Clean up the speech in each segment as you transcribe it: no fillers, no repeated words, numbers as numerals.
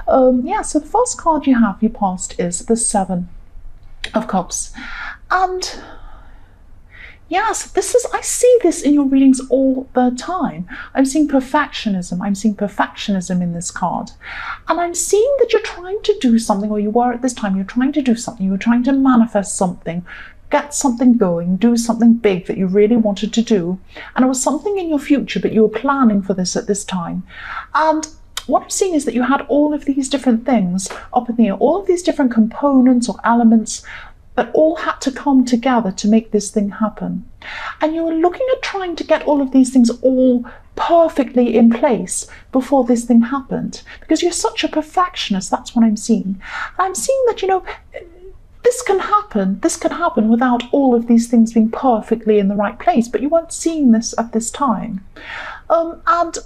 Yeah, so the first card you have, your past, is the Seven of Cups. And yes, I see this in your readings all the time. I'm seeing perfectionism. I'm seeing perfectionism in this card. And I'm seeing that you're trying to do something, or you were at this time, you're trying to do something, you were trying to manifest something, get something going, do something big that you really wanted to do. And it was something in your future, but you were planning for this at this time. And what I'm seeing is that you had all of these different things up in the air, all of these different components or elements that all had to come together to make this thing happen. And you were looking at trying to get all of these things all perfectly in place before this thing happened, because you're such a perfectionist. That's what I'm seeing. And I'm seeing that, this can happen without all of these things being perfectly in the right place, but you weren't seeing this at this time. And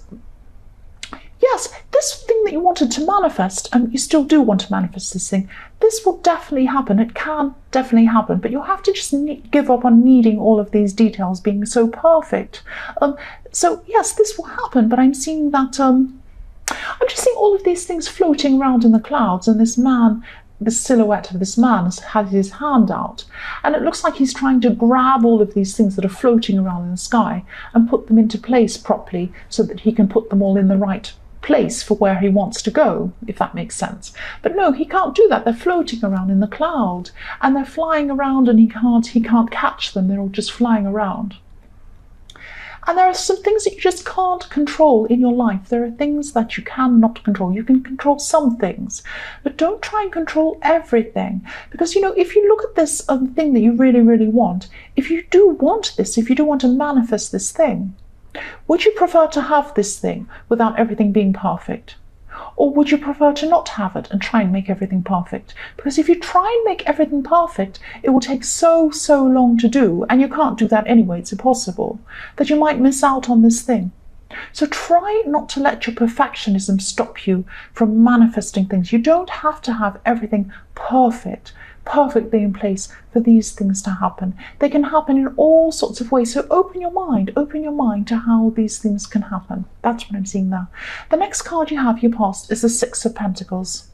yes, this thing that you wanted to manifest, and you still do want to manifest this thing, this will definitely happen. It can definitely happen, but you'll have to just give up on needing all of these details being so perfect. So yes, this will happen, but I'm seeing that, I'm just seeing all of these things floating around in the clouds, and this man, the silhouette of this man has his hand out, and it looks like he's trying to grab all of these things that are floating around in the sky and put them into place properly so that he can put them all in the right place for where he wants to go, if that makes sense. But no, he can't do that. They're floating around in the cloud, and they're flying around, and he can't catch them. They're all just flying around. And there are some things that you just can't control in your life. There are things that you cannot control. You can control some things, but don't try and control everything. Because, if you look at this thing that you really, really want, if you do want this, if you do want to manifest this thing, would you prefer to have this thing without everything being perfect? Or would you prefer to not have it and try and make everything perfect? Because if you try and make everything perfect, it will take so long to do, and you can't do that anyway, it's impossible, that you might miss out on this thing. So try not to let your perfectionism stop you from manifesting things. You don't have to have everything perfectly in place for these things to happen. They can happen in all sorts of ways. So open your mind to how these things can happen. That's what I'm seeing now. The next card you have, your past, is the Six of Pentacles.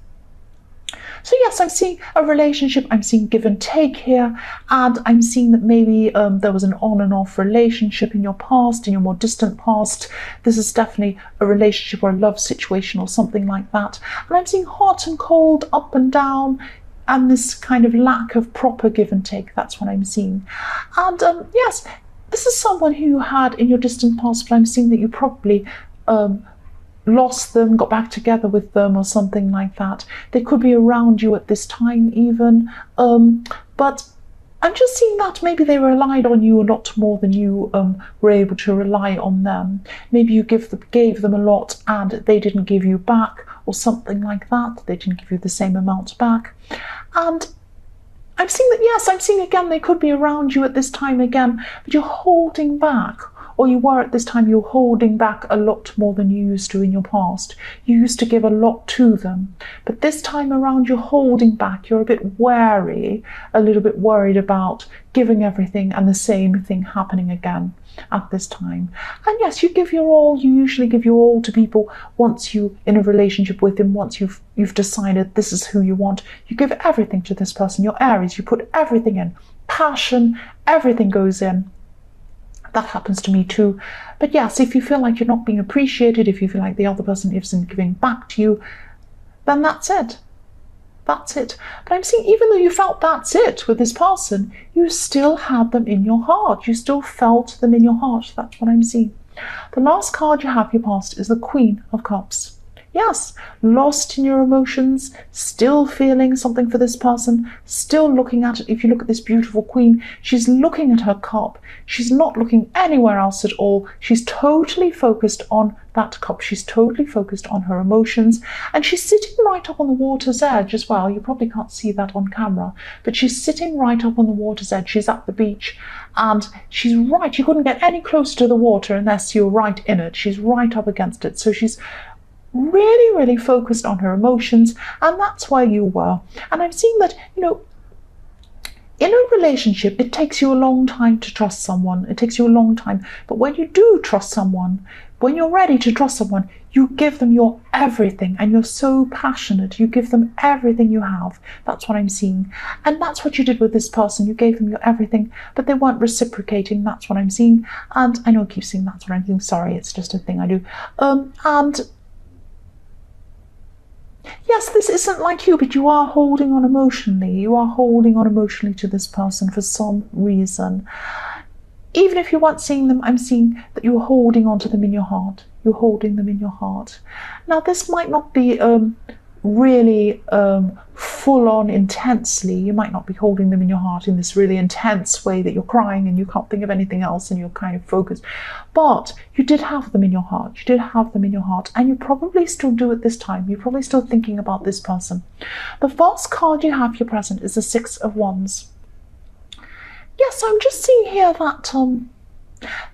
So yes, I'm seeing a relationship, I'm seeing give and take here, and I'm seeing that maybe there was an on and off relationship in your past, in your more distant past. This is definitely a relationship or a love situation or something like that. And I'm seeing hot and cold, up and down, and this kind of lack of proper give and take. That's what I'm seeing. And yes, this is someone who you had in your distant past, but I'm seeing that you probably lost them, got back together with them, or something like that. They could be around you at this time even, but I'm just seeing that maybe they relied on you a lot more than you were able to rely on them. Maybe you gave them a lot and they didn't give you back, or something like that. They didn't give you the same amount back. And I'm seeing that, yes, I'm seeing again, they could be around you at this time again, but you're holding back. Or you were at this time, you're holding back a lot more than you used to in your past. You used to give a lot to them. But this time around, you're holding back. You're a bit wary, a little bit worried about giving everything and the same thing happening again at this time. And yes, you give your all. You usually give your all to people once you're in a relationship with them, once you've decided this is who you want. You give everything to this person. You're Aries. You put everything in. Passion, everything goes in. That happens to me too. But yes, if you feel like you're not being appreciated, if you feel like the other person isn't giving back to you, then that's it. That's it. But I'm seeing, even though you felt that's it with this person, you still had them in your heart. You still felt them in your heart. That's what I'm seeing. The last card you have, your past, is the Queen of Cups. Yes, lost in your emotions, still feeling something for this person, still looking at it. If you look at this beautiful queen, she's looking at her cup. She's not looking anywhere else at all. She's totally focused on that cup. She's totally focused on her emotions, and she's sitting right up on the water's edge as well. You probably can't see that on camera, but she's sitting right up on the water's edge. She's at the beach, and she's right. You couldn't get any closer to the water unless you're right in it. She's right up against it. So she's really focused on her emotions, and that's where you were. And I'm seeing that, in a relationship, it takes you a long time to trust someone. It takes you a long time. But when you do trust someone, when you're ready to trust someone, you give them your everything, and you're so passionate. You give them everything you have. That's what I'm seeing. And that's what you did with this person. You gave them your everything, but they weren't reciprocating. That's what I'm seeing. And I know I keep saying that's what I'm seeing. Sorry, it's just a thing I do. And yes, this isn't like you, but you are holding on emotionally. You are holding on emotionally to this person for some reason. Even if you weren't seeing them, I'm seeing that you're holding on to them in your heart. You're holding them in your heart. Now, this might not be really full-on intensely. You might not be holding them in your heart in this really intense way that you're crying and you can't think of anything else and you're kind of focused. But you did have them in your heart. You did have them in your heart, and you probably still do at this time. You're probably still thinking about this person. The first card you have here present is the Six of Wands. Yes, I'm just seeing here that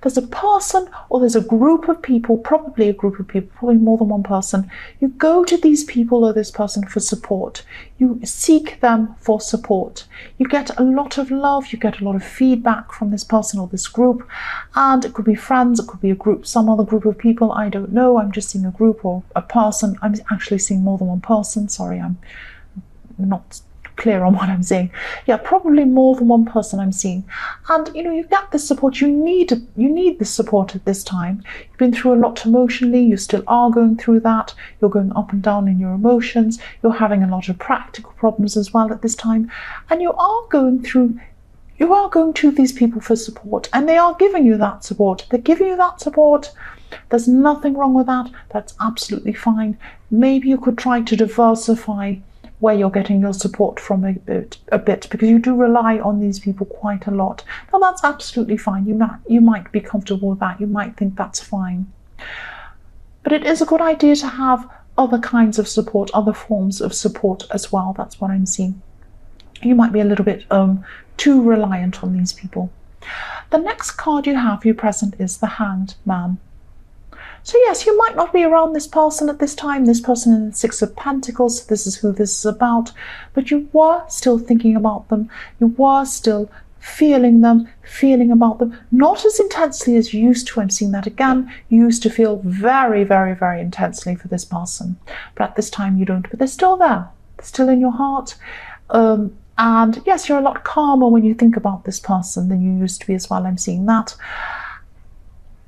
there's a person, or there's a group of people, probably a group of people, probably more than one person. You go to these people or this person for support. You seek them for support. You get a lot of love, you get a lot of feedback from this person or this group, and it could be friends, it could be a group, some other group of people, I don't know. I'm just seeing a group or a person. I'm actually seeing more than one person. Sorry, I'm not clear on what I'm saying. Yeah, probably more than one person I'm seeing. And you get this support. You need this support at this time. You've been through a lot emotionally. You still are going through that. You're going up and down in your emotions. You're having a lot of practical problems as well at this time. And you are going to these people for support, and they are giving you that support. They're giving you that support. There's nothing wrong with that. That's absolutely fine. Maybe you could try to diversify where you're getting your support from a bit, because you do rely on these people quite a lot. Now, that's absolutely fine. You might be comfortable with that. You might think that's fine. But it is a good idea to have other kinds of support, other forms of support as well. That's what I'm seeing. You might be a little bit too reliant on these people. The next card you have here present is the Hanged Man. So yes, you might not be around this person at this time, this person in the Six of Pentacles. This is who this is about, but you were still thinking about them. You were still feeling them, feeling about them, not as intensely as you used to. I'm seeing that again. You used to feel very, very, very intensely for this person, but at this time you don't. But they're still there. They're still in your heart. And yes, you're a lot calmer when you think about this person than you used to be as well. I'm seeing that.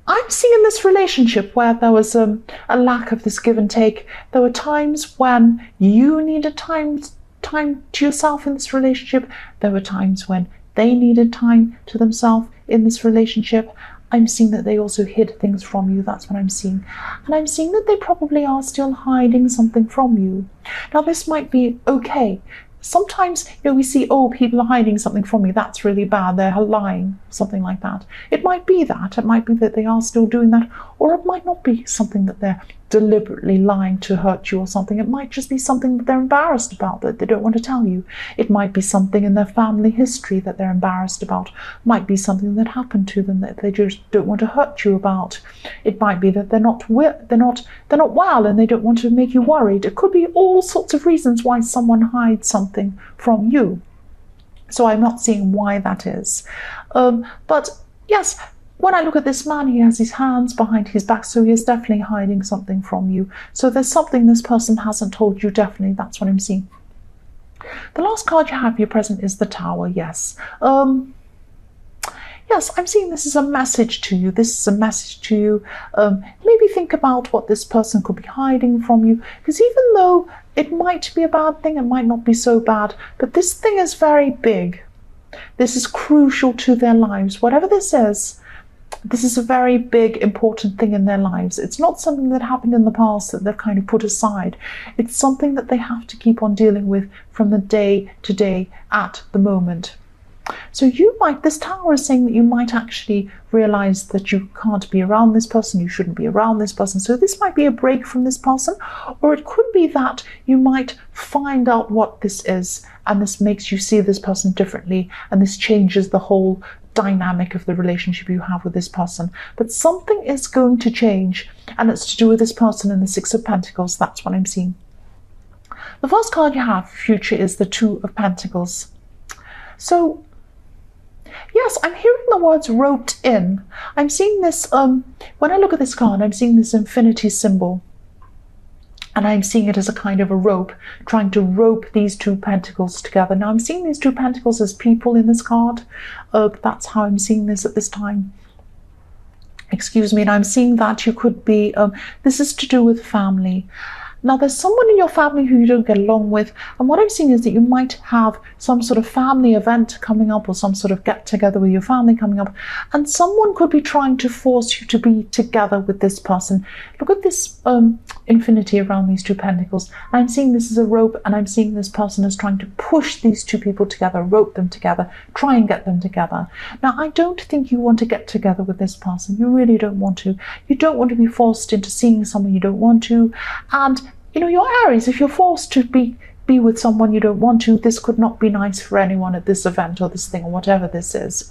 I'm seeing in this relationship where there was a lack of this give and take. There were times when you needed time to yourself in this relationship. There were times when they needed time to themselves in this relationship. I'm seeing that they also hid things from you. That's what I'm seeing. And I'm seeing that they probably are still hiding something from you. Now, this might be okay. Sometimes, we see, oh, people are hiding something from me. That's really bad. They're lying, something like that. It might be that. It might be that they are still doing that. Or it might not be something that they're deliberately lying to hurt you or something. It might just be something that they're embarrassed about, that they don't want to tell you. It might be something in their family history that they're embarrassed about. It might be something that happened to them that they just don't want to hurt you about. It might be that they're not well and they don't want to make you worried. It could be all sorts of reasons why someone hides something from you. So I'm not seeing why that is. But yes, when I look at this man, he has his hands behind his back, so he is definitely hiding something from you. So there's something this person hasn't told you, definitely. That's what I'm seeing. The last card you have here present is the Tower, yes. Yes, I'm seeing this is a message to you. This is a message to you. Maybe think about what this person could be hiding from you, because even though it might be a bad thing, it might not be so bad, but this thing is very big. This is crucial to their lives. Whatever this is, this is a very big, important thing in their lives. It's not something that happened in the past that they've kind of put aside. It's something that they have to keep on dealing with from the day to day at the moment. So this Tower is saying that you might actually realize that you can't be around this person, you shouldn't be around this person. So this might be a break from this person, or it could be that you might find out what this is, and this makes you see this person differently, and this changes the whole dynamic of the relationship you have with this person. But something is going to change, and it's to do with this person in the Six of Pentacles. That's what I'm seeing. The first card you have, future, is the Two of Pentacles. So Yes, I'm hearing the words roped in. I'm seeing this, when I look at this card, I'm seeing this infinity symbol. And I'm seeing it as a kind of a rope, trying to rope these two pentacles together. Now, I'm seeing these two pentacles as people in this card. That's how I'm seeing this at this time. Excuse me. And I'm seeing that you could be, this is to do with family. Now, there's someone in your family who you don't get along with, and what I'm seeing is that you might have some sort of family event coming up or some sort of get-together with your family coming up, and someone could be trying to force you to be together with this person. Look at this infinity around these two pentacles. I'm seeing this as a rope, and I'm seeing this person as trying to push these two people together, rope them together, try and get them together. Now, I don't think you want to get together with this person. You really don't want to. You don't want to be forced into seeing someone you don't want to, and you know, you're Aries. If you're forced to be with someone you don't want to, this could not be nice for anyone at this event or this thing or whatever this is.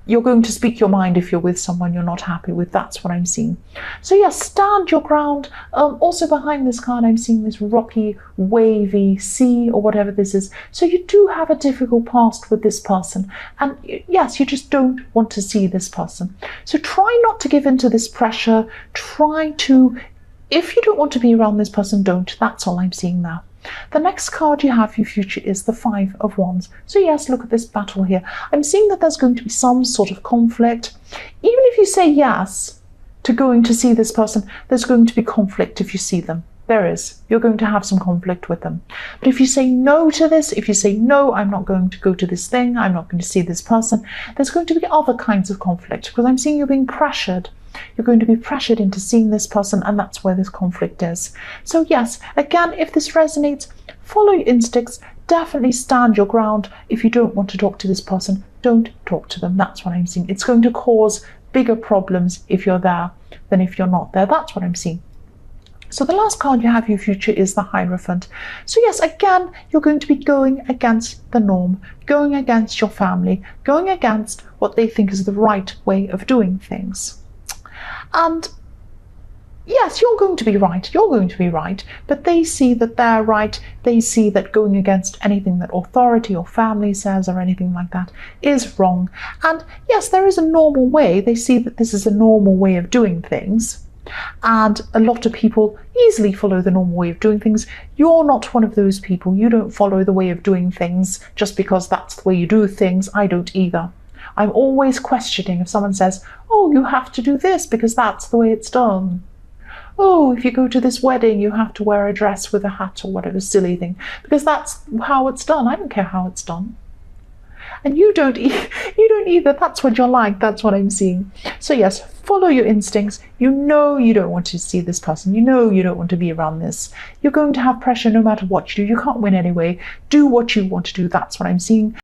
You're going to speak your mind if you're with someone you're not happy with. That's what I'm seeing. So yes, stand your ground. Also behind this card, I'm seeing this rocky, wavy sea or whatever this is. So you do have a difficult past with this person. And yes, you just don't want to see this person. So try not to give in to this pressure. Try to, if you don't want to be around this person, don't. That's all I'm seeing now. The next card you have for your future is the Five of Wands. So yes, look at this battle here. I'm seeing that there's going to be some sort of conflict. Even if you say yes to going to see this person, there's going to be conflict if you see them. There is. You're going to have some conflict with them. But if you say no to this, if you say no, I'm not going to go to this thing, I'm not going to see this person, there's going to be other kinds of conflict, because I'm seeing you being pressured. You're going to be pressured into seeing this person, and that's where this conflict is. So yes, again, if this resonates, follow your instincts. Definitely stand your ground. If you don't want to talk to this person, don't talk to them. That's what I'm seeing. It's going to cause bigger problems if you're there than if you're not there. That's what I'm seeing. So the last card you have in your future is the Hierophant. So yes, again, you're going to be going against the norm, going against your family, going against what they think is the right way of doing things. And yes, you're going to be right. You're going to be right. But they see that they're right. They see that going against anything that authority or family says or anything like that is wrong. And yes, there is a normal way. They see that this is a normal way of doing things. And a lot of people easily follow the normal way of doing things. You're not one of those people. You don't follow the way of doing things just because that's the way you do things. I don't either. I'm always questioning if someone says, oh, you have to do this because that's the way it's done. Oh, if you go to this wedding, you have to wear a dress with a hat or whatever silly thing because that's how it's done. I don't care how it's done. And you don't either. That's what you're like. That's what I'm seeing. So yes, follow your instincts. You know you don't want to see this person. You know you don't want to be around this. You're going to have pressure no matter what you do. You can't win anyway. Do what you want to do. That's what I'm seeing.